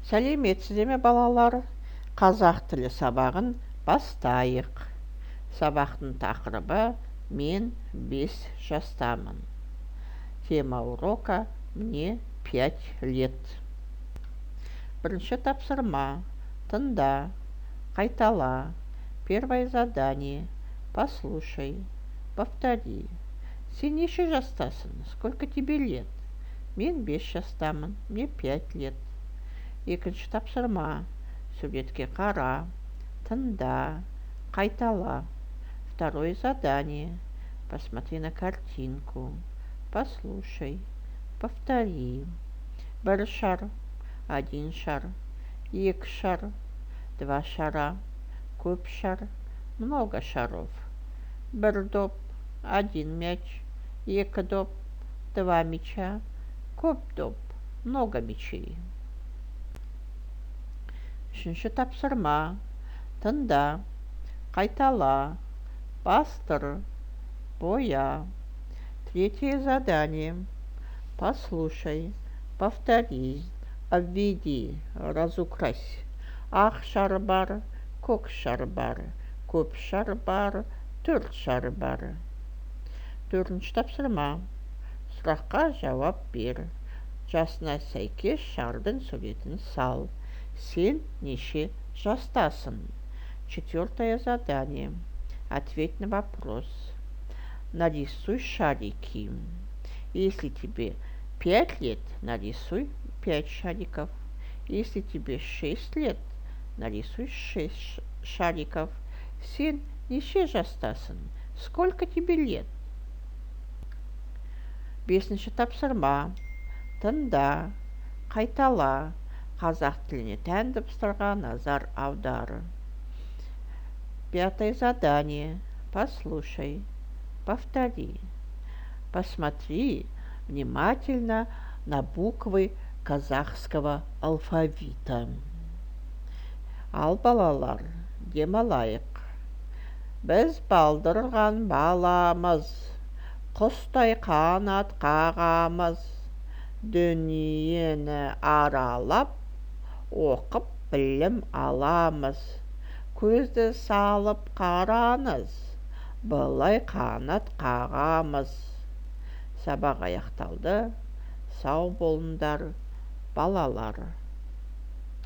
Сәлеметсіздер ме балалар? Қазақ тілі сабағын бастайық. Сабақтың тақырыбы «Мен 5 жастамын». Тема урока «Мне 5 лет». Бірінші тапсырма. Тыңда, қайтала. Первое задание. Послушай, повтори. Сен неше жастасың? Сколько тебе лет? Мен 5 жастамын, мне 5 лет. Екінші тапсырма. Суретке қара, тыңда, қайтала. Второе задание. Посмотри на картинку. Послушай, повтори. Бір шар, один шар, екі шар, два шара, көп шар, много шаров. Бір доп, один мяч, екі доп, два мяча, көп доп, много мячей. Үшінші тапсырма. Тыңда, қайтала, бастыр, боя. Третье задание. Послушай, повтори, обведи, разукрась. Ақ шар бар, көк шар бар, көп шар бар, төрт шар бар. Төртінші тапсырма. Сұраққа жауап бер. Жасына сәйкес шардың суретін сал. Сен неше жастасың? Четвертое задание. Ответь на вопрос. Нарисуй шарики. Если тебе 5 лет, нарисуй 5 шариков. Если тебе 6 лет, нарисуй 6 шариков. Сен неше жастасың? Сколько тебе лет? Бесінші тапсырма. Тыңда, қайтала. Қазақ тіліне тән дыбыстарға назар аудар. Пятое задание. Послушай, повтори. Посмотри внимательно на буквы казахского алфавита. Ал балалар, демалайық. Біз балдырған баламыз, құстай қанат қағамыз. Дүниені аралап, оқып білім аламыз. Көзді салып қараңыз, былай қанат қағамыз. Сабақ аяқталды. Сау болыңдар, балалар.